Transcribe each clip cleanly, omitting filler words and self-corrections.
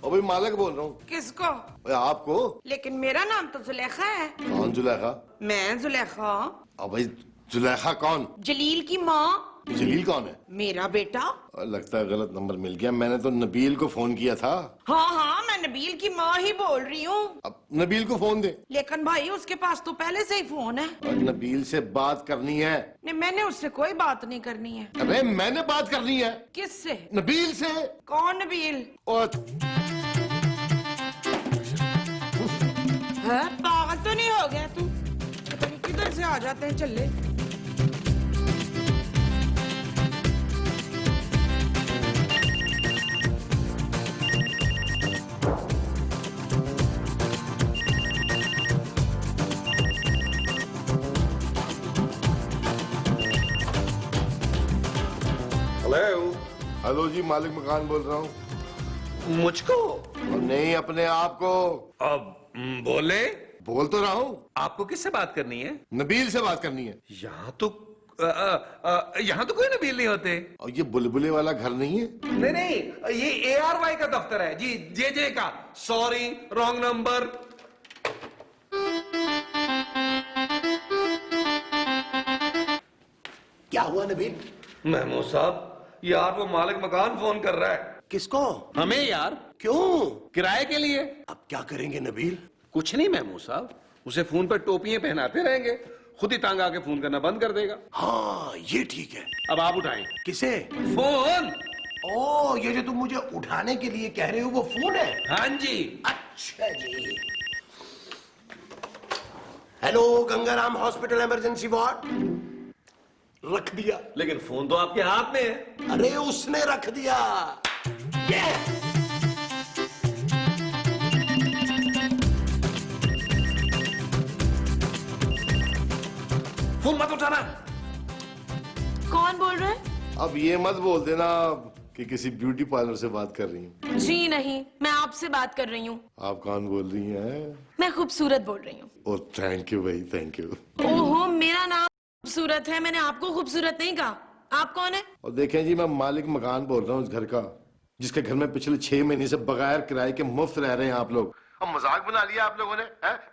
भाई मालिक बोल रहा हूँ। किसको? आपको। लेकिन मेरा नाम तो जुलेखा है। कौन जुलेखा? मैं जुलेखा। अब भाई जुलेखा कौन? जलील की माँ। जलील कौन है? मेरा बेटा। लगता है गलत नंबर मिल गया, मैंने तो नबील को फोन किया था। हाँ हाँ, मैं नबील की माँ ही बोल रही हूँ। अब नबील को फोन दे। लेकिन भाई उसके पास तो पहले से ही फोन है। और नबील से बात करनी है। नहीं, मैंने उससे कोई बात नहीं करनी है। अरे मैंने बात करनी है। किससे? नबील से। कौन नबील? और है? पागल तो नहीं हो गया तू? पता नहीं किधर से आ जाते हैं चले। हेलो जी, मालिक मकान बोल रहा हूँ। मुझको? और नहीं, अपने आप को। अब बोले। बोल तो रहा हूँ। आपको किससे बात करनी है? नबील से बात करनी है। यहाँ तो यहाँ तो कोई नबील नहीं होते। और ये बुलबुले वाला घर नहीं है? नहीं नहीं, ये ARY का दफ्तर है जी, JJ का। Sorry, wrong number. क्या हुआ नबील? महमूद साहब, यार वो मालिक मकान फोन कर रहा है। किसको? हमें यार। क्यों? किराए के लिए। अब क्या करेंगे नबील? कुछ नहीं महमूद साहब, उसे फोन पर टोपियां पहनाते रहेंगे, खुद ही तंग आके फोन करना बंद कर देगा। हाँ ये ठीक है। अब आप उठाएं। किसे? फोन। ओ, ये जो तुम मुझे उठाने के लिए कह रहे हो वो फोन है? हाँ जी। अच्छा जी। Hello, Gangaram hospital emergency ward. रख दिया। लेकिन फोन तो आपके हाथ में है। अरे उसने रख दिया। ये फोन मत उठाना। कौन बोल रहे हैं? अब ये मत बोल देना कि किसी ब्यूटी पार्लर से बात कर रही हूँ। जी नहीं, मैं आपसे बात कर रही हूँ। आप कौन बोल रही हैं? मैं खूबसूरत बोल रही हूँ। ओह थैंक यू भाई, थैंक यू। ओहो, मेरा नाम खूबसूरत है, मैंने आपको खूबसूरत नहीं कहा। आप कौन है? और देखें जी, मैं मालिक मकान बोल रहा हूँ उस घर का, जिसके घर में पिछले 6 महीने से बगैर किराए के मुफ्त रह रहे हैं आप लोग। अब मजाक बना लिया आप लोगों ने,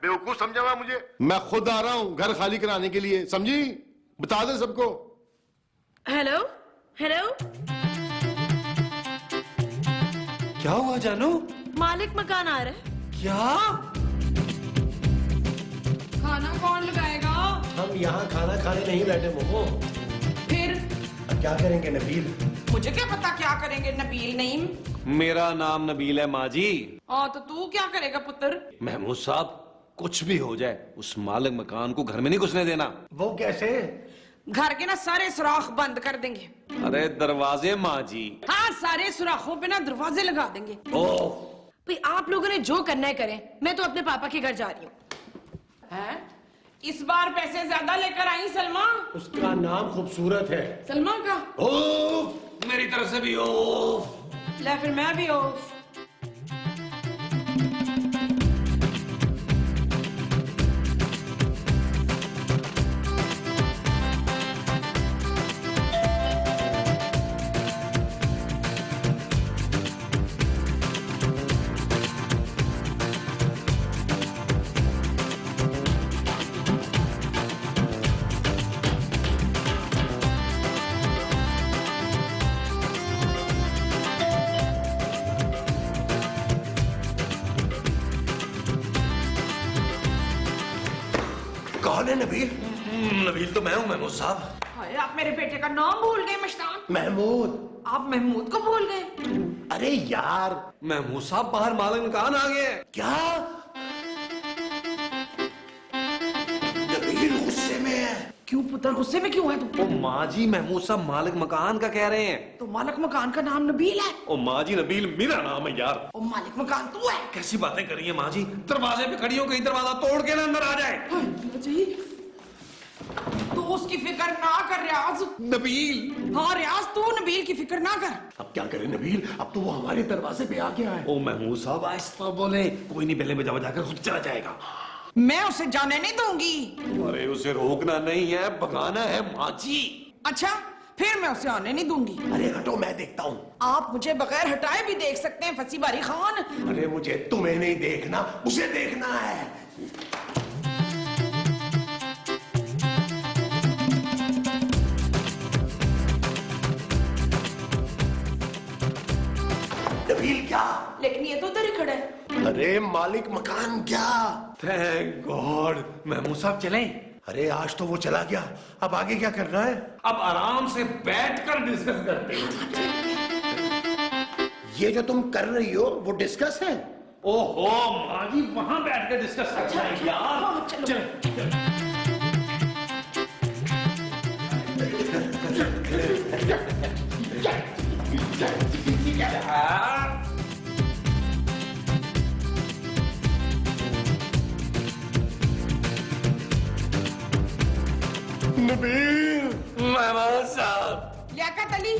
बेवकूफ समझा हुआ मुझे। मैं खुद आ रहा हूँ घर खाली कराने के लिए, समझी? बता दे सबको। हेलो हेलो, क्या हुआ जानू? मालिक मकान आ रहा है। क्या? खाना कौन लगाएगा? हम यहाँ खाना खाने नहीं बैठे मोमो। फिर अब क्या करेंगे नबील? मुझे क्या पता क्या करेंगे नबील। नहीं, मेरा नाम नबील है माँ जी। हाँ तो तू क्या करेगा पुत्र? महमूद साहब, कुछ भी हो जाए उस मालिक मकान को घर में नहीं घुसने देना। वो कैसे? घर के ना सारे सुराख बंद कर देंगे। अरे दरवाजे माँ जी। हाँ, सारे सुराखों पे ना दरवाजे लगा देंगे। ओह, भाई आप लोगों ने जो करना है करें, मैं तो अपने पापा के घर जा रही हूँ। हैं? इस बार पैसे ज्यादा लेकर आई सलमा। उसका नाम खूबसूरत है। सलमा का? ओह, मेरी तरफ से भी ओह। ले फिर मैं भी ऑफ। कौन है नबील? नबील तो मैं हूँ महमूद साहब। हाय, आप मेरे बेटे का नाम भूल गए मशताक। महमूद। आप महमूद को भूल गए? अरे यार। महमूद साहब, बाहर मालिक मकान आ गए। क्या? नबील गुस्से में है। क्यों पुत्र, गुस्से में क्यों है तू? ओ माँ जी, महमूद साहब मालिक मकान का कह रहे हैं। तो मालिक मकान का नाम नबील है? ओ माँ जी, नबील मेरा नाम है यार। और मालिक मकान तू है? कैसी बातें करी है माँ जी? दरवाजे पे खड़ी हो, कहीं दरवाजा तोड़ के ना अंदर आ जाए। जी, तू उसकी फिक्र ना कर रियाज। नबील। हाँ रियाज, तू नबील की फिक्र ना कर। अब क्या करें नबील? अब तो वो हमारे दरवाजे पे आ गया है। ओ महमूद साहब, आहिस्ता बोले, कोई नहीं, बेले बजा बजा कर खुद चला जाएगा। मैं उसे जाने नहीं दूंगी। अरे उसे रोकना नहीं है, भगाना है माँ जी। अच्छा, फिर मैं उसे आने नहीं दूंगी। अरे हटो, मैं देखता हूँ। आप मुझे बगैर हटाए भी देख सकते हैं फंसी बारी खान। अरे मुझे तुम्हें नहीं देखना, उसे देखना है। नबील क्या? लेकिन ये तो उधर ही खड़ा है। अरे मालिक मकान क्या? Thank God. महमूद साहब चलें? अरे आज तो वो चला गया, अब आगे क्या करना है? अब आराम से बैठकर डिस्कस करते हैं। ये जो तुम कर रही हो वो डिस्कस है? ओहो माँ जी, वहां बैठकर डिस्कस करना है यार। हाँ, चलो। चलें। नबील, महमूद साहब। लियाकत अली,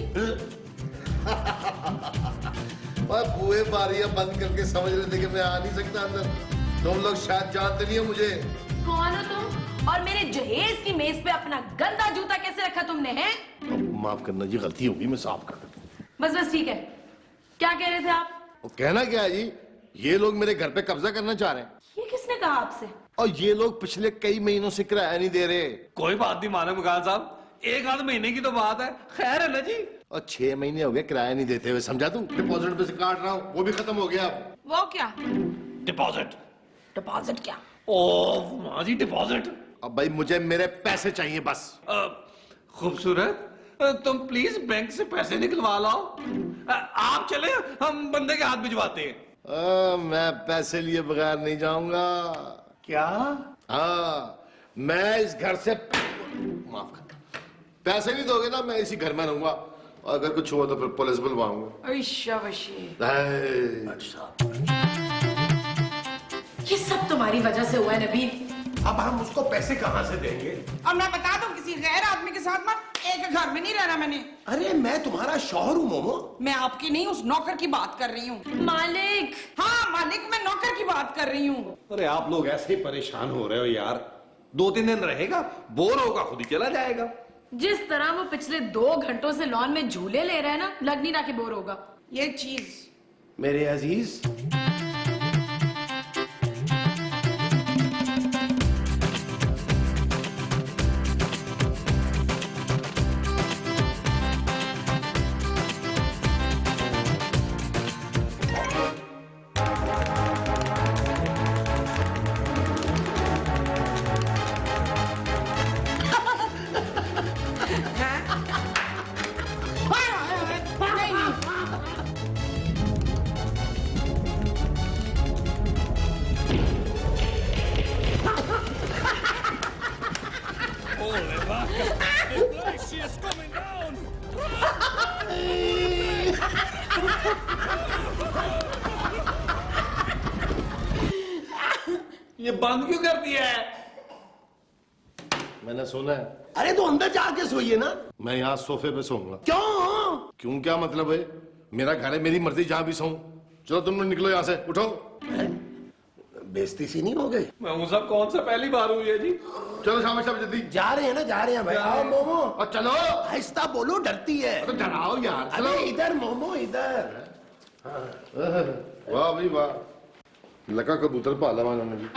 और बुए बारियां बंद करके समझ रहे थे कि मैं आ नहीं सकता अंदर। तुम लोग शायद जानते नहीं हो मुझे। कौन हो तुम? और मेरे जहेज की मेज पे अपना गंदा जूता कैसे रखा तुमने, हैं? माफ करना जी, गलती होगी, मैं साफ कर देता हूं। बस बस ठीक है। क्या कह रहे थे आप? वो कहना क्या है जी, ये लोग मेरे घर पे कब्जा करना चाह रहे हैं ये किसने कहा आपसे? और ये लोग पिछले कई महीनों से किराया नहीं दे रहे। कोई बात नहीं मालूम मकान साहब, एक आध महीने की तो बात है, खैर है ना जी। और 6 महीने हो गए किराया नहीं देते हुए, समझा तू? डिपॉजिट पे से काट रहा हूँ, वो भी खत्म हो गया अब। वो क्या? डिपॉजिट? डिपॉजिट क्या? ओ माँ जी, डिपॉजिट। अब भाई मुझे मेरे पैसे चाहिए बस। खूबसूरत, तुम प्लीज बैंक से पैसे निकलवा लाओ। आप चले, हम बंदे के हाथ भिजवाते हैं। मैं पैसे लिए बगैर नहीं जाऊंगा। क्या? हाँ, मैं इस घर से माफ कर, पैसे नहीं दोगे ना मैं इसी घर में रहूंगा, और अगर कुछ हुआ तो फिर पुलिस बुलवाऊंगा। अच्छा, ये सब तुम्हारी वजह से हुआ है नबील। अब हम उसको पैसे कहाँ से देंगे? अब मैं बता दूं, किसी गैर आदमी के साथ ना एक घर में नहीं रहना मैंने। अरे मैं तुम्हारा शौहर हूँ मोमो। मैं आपकी नहीं, उस नौकर की बात कर रही हूँ। मालिक। हाँ मालिक, मैं नौकर की बात कर रही हूँ। अरे आप लोग ऐसे ही परेशान हो रहे हो यार। 2-3 दिन रहेगा, बोर होगा, खुद ही चला जाएगा। जिस तरह वो पिछले 2 घंटों से लॉन में झूले ले रहे हैं ना, लग नहीं रहा कि बोर होगा। ये चीज मेरे अजीज, ये बंद क्यों कर दिया है? मैंने सुना है। अरे तो अंदर जाके सोइए ना। मैं यहाँ सोफे पे सोऊंगा। क्यों? क्यों क्या मतलब है? मेरा घर है, मेरी मर्जी, जहाँ भी सोऊं। चलो तुम लोग निकलो यहाँ से, उठो। बेइज्जती सी नहीं हो गई? महमूद साहब, कौन सा पहली बार हुई है जी? चलो शाबाश, जल्दी जा रहे हैं ना, जा रहे हैं भाई। आओ मोमो। और चलो। आहिस्ता बोलो, डरती है। तो डराओ यार, चलो। अरे इधर मोमो, इधर। वाह भाई वाह, लगा कबूतर पाला वालों ने जी।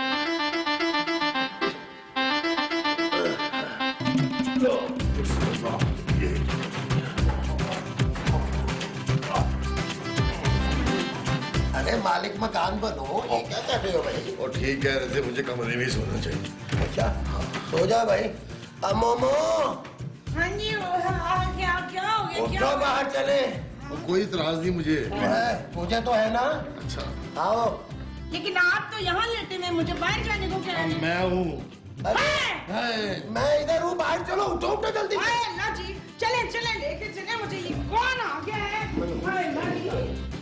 अरे मालिक मकान बनो, ये क्या कर रहे हो भाई? और ठीक कह रहे थे, मुझे कमरे में ही सोना चाहिए। अच्छा, सो जा भाई। अब मोमो, हाँ जी, क्या क्या हो गया? उठो, बाहर चले। और कोई इतराज नहीं मुझे। मुझे तो है ना। अच्छा, आओ। लेकिन आप तो यहाँ लेटे हुए, मुझे बाहर जाने को क्या है? मैं हूँ। अरे मैं इधर हूँ, बाहर चलो। उठो उठो जल्दी। ना जी, चले चले, लेके चले मुझे। ये कौन आ गया है? हाय, ना जी।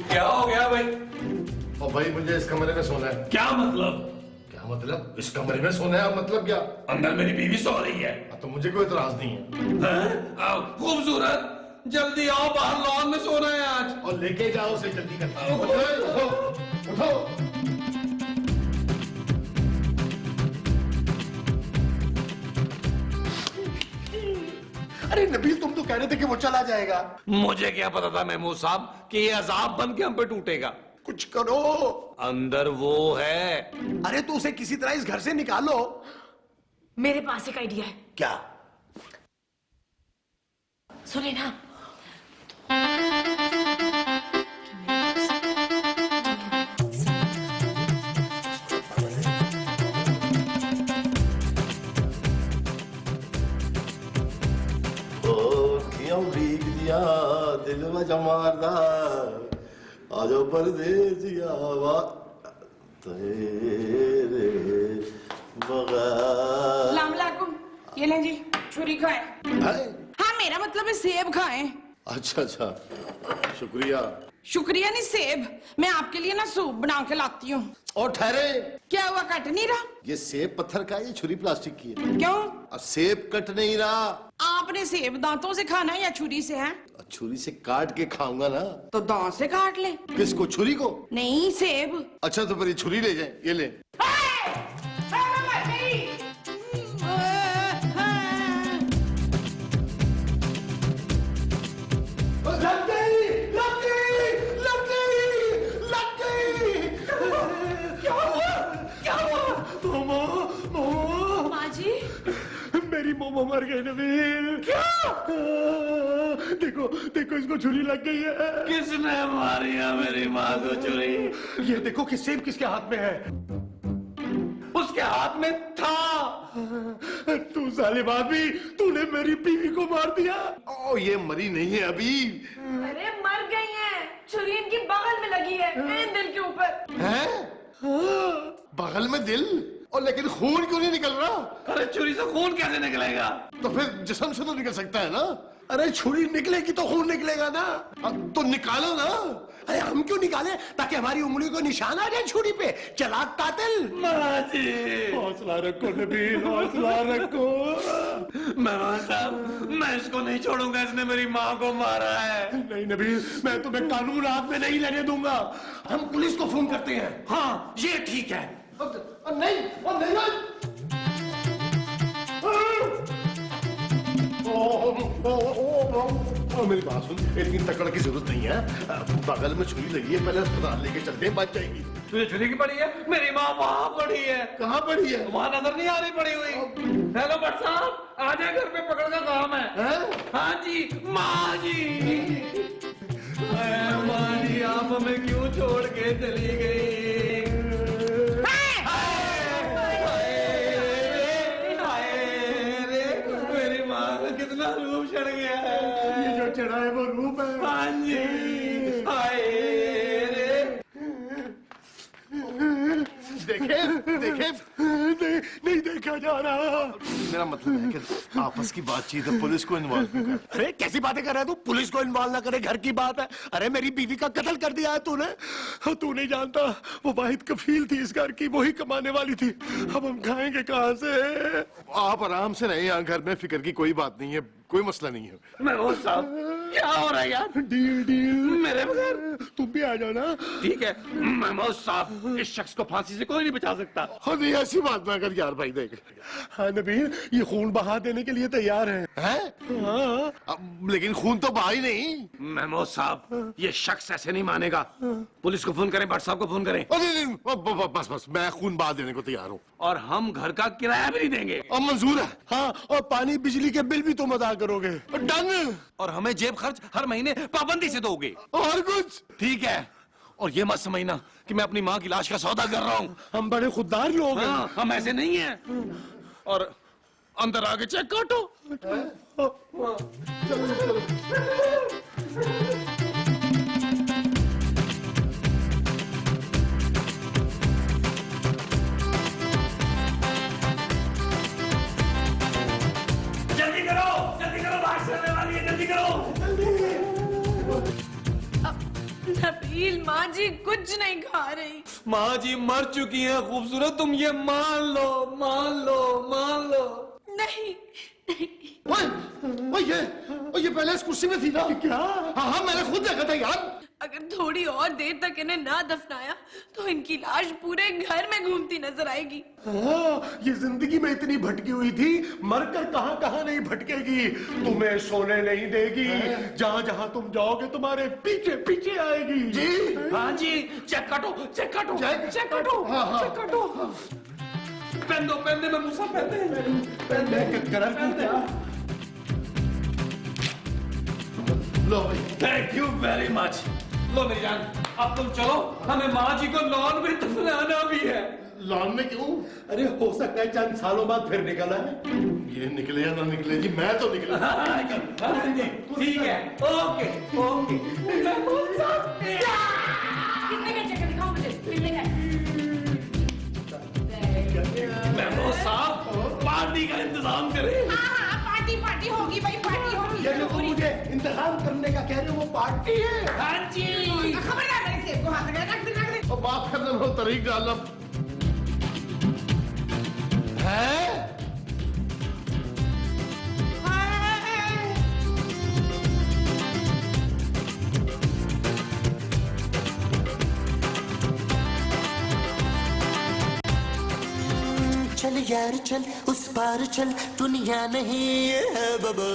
क्या हो गया भाई? और भाई मुझे इस कमरे में सोना है। क्या मतलब? क्या मतलब? इस कमरे में सोना है, मतलब क्या? अंदर मेरी बीवी सो रही है। तो मुझे कोई इतराज नहीं है। खूबसूरत, जल्दी आओ, बाहर लॉन में सोना है आज। और लेके जाओ उसे जल्दी कर। उठो, उठो। अरे नबील, तुम तो कह रहे थे कि वो चला जाएगा। मुझे क्या पता था महमूद साहब कि ये अजाब बन के हम पे टूटेगा। कुछ करो। अंदर वो है। अरे तो उसे किसी तरह इस घर से निकालो। मेरे पास एक आइडिया है। क्या? सुने ना, दिल में जमारदा आजो परदेसिया तेरे बगैर। सलाम अलैकुम। ये लें जी, छुरी खाएं। हाँ, मेरा मतलब है सेब खाएं। अच्छा अच्छा, शुक्रिया। शुक्रिया नहीं, सेब। मैं आपके लिए ना सूप बना के लाती हूँ। और ठहरे, क्या हुआ, कट नहीं रहा? ये सेब पत्थर का है, ये छुरी प्लास्टिक की है। क्यों? अब सेब कट नहीं रहा। आपने सेब दांतों से खाना है या छुरी से है? छुरी से काट के खाऊंगा ना। तो दांत से काट ले। किसको, छुरी को? नहीं, सेब। अच्छा तो फिर ये छुरी ले जाए, ये ले। लग गई, लग गई, लग गई, लग गई। क्या हुआ, क्या हुआ? मोमो, माँ जी, मेरी मोमो मर गई नबील। क्या? देखो देखो, इसको छुरी लग गई है। किसने मारी है मेरी माँ को छुरी? ये देखो कि सेब किसके हाथ में है। उसके हाथ में था। तू जालिम आदमी, तूने मेरी बीवी को मार दिया। ओ, ये मरी नहीं है अभी। अरे मर गई हैं। छुरी इनकी बगल में लगी है, इन दिल के ऊपर। हैं? बगल में दिल? और लेकिन खून क्यों नहीं निकल रहा? अरे छुरी से खून कैसे निकलेगा? तो फिर जिस्म से तो निकल सकता है ना। अरे छुरी निकलेगी तो खून निकलेगा ना। तो निकालो ना। अरे हम क्यों निकाले? ताकि हमारी उंगली को निशान आ जाए छुरी पे। चालाक कातिल। माँ जी, हौसला रखो नबील, हौसला रखो। मेहमान साहब, मैं इसको नहीं छोड़ूंगा, इसने मेरी माँ को मारा है। नहीं नबील, मैं तुम्हें कानून हाथ में नहीं लेने दूंगा। हम पुलिस को फोन करते हैं। हाँ, ये ठीक है। नहीं, नहीं। मेरी बात सुन, इतनी तकड़ की जरूरत नहीं है। बगल में छुरी लगी है, पहले अस्पताल लेके चलते हैं, बच जाएगी। तुझे छुरी की पड़ी है? मेरी माँ वहाँ पड़ी है। कहाँ पड़ी है? वहाँ नजर नहीं आ रही पड़ी हुई। हेलो भट्ट साहब, आ जाए, घर पे पकड़ का काम है। हाँ जी, माँ जी। माँ जी, आप हमें क्यों छोड़ के चली गई? मेरी माँ का कितना रूप चढ़ गया है। ये जो चढ़ा है वो रूप है। हाँ जी, हाय रे। देखे देखे, नहीं देखा जा रहा। मेरा मतलब है कि आपस की बातचीत है, पुलिस को इन्वॉल्व कर। अरे कैसी बातें कर रहा है तू? पुलिस को इन्वॉल्व ना करे, घर की बात है। अरे मेरी बीवी का कत्ल कर दिया है तूने। तू नहीं जानता, वो वाहिद कफील थी इस घर की, वही कमाने वाली थी। अब हम खाएंगे कहाँ से? आप आराम से रहे, यहाँ घर में फिक्र की कोई बात नहीं है, कोई मसला नहीं है। महमूद साहब, क्या हो रहा है यार? डील डील मेरे बगैर? तुम भी आ जाओ ना। ठीक है महमूद साहब, इस शख्स को फांसी से कोई नहीं बचा सकता। हाँ नहीं, ऐसी बात ना कर यार भाई। देख, हाँ नबील, ये खून बहा देने के लिए तैयार है। हाँ, लेकिन खून तो बहा ही नहीं। महमूद साहब, ये शख्स ऐसे नहीं मानेगा। पुलिस को फोन करें, भट्ट साहब को फोन करें। नहीं, बस बस, मैं खून बहा देने को तैयार हूँ। और हम घर का किराया भी नहीं देंगे। अब मंजूर है। हाँ, और पानी बिजली के बिल भी तुम अदा करोगे। डन। और हमें जेब खर्च हर महीने पाबंदी से दोगे। और कुछ? ठीक है। और ये मत समझना कि मैं अपनी माँ की लाश का सौदा कर रहा हूँ। हम बड़े खुददार लोग हैं। हाँ, हम ऐसे नहीं हैं। और अंदर आके चेक काटो। चलो चलो। नबील, माँ जी कुछ नहीं खा रही। माँ जी मर चुकी हैं खूबसूरत, तुम ये मान लो, मान लो, मान लो। नहीं नहीं, ओए ये पहले इस कुर्सी में थी ना क्या? हाँ मैंने खुद देखा था यार। अगर थोड़ी और देर तक इन्हें ना दफनाया तो इनकी लाश पूरे घर में घूमती नजर आएगी। हाँ, ये जिंदगी में इतनी भटकी हुई थी, मरकर कहां कहां नहीं भटकेगी। तुम्हें सोने नहीं देगी, जहां जहां तुम जाओगे तुम्हारे पीछे पीछे आएगी। जी हाँ जी, चेक काटो चेक काटो चेक काटो चेक काटो। पेन दो, पेन दे, मैं मूसा पेन दे। कलर क्या? लो भाई। Thank you very much. लो मेरी जान, अब तुम चलो, हमें माँ जी को लॉन में दफनाना भी है। लॉन में क्यों? अरे हो सकता है चंद सालों बाद फिर निकल आए। ये निकले या ना निकले जी, मैं तो निकला। हाँ जी, ठीक है, ओके ओके। कितने का चेक दिखाओ मुझे, कितने का? मेमो साहब, पार्टी का इंतजाम करें। हाँ, पार्टी होगी भाई, पार्टी होगी। ये जो तुम मुझे इंतजाम करने का कह रहे हो वो पार्टी है। हाँ जी। खबरदार मेरे सेब को हाथ लगा, रख दे। और बात करने में तरीक डालना है। चल यार चल, उस पार चल, दुनिया नहीं है बाबा।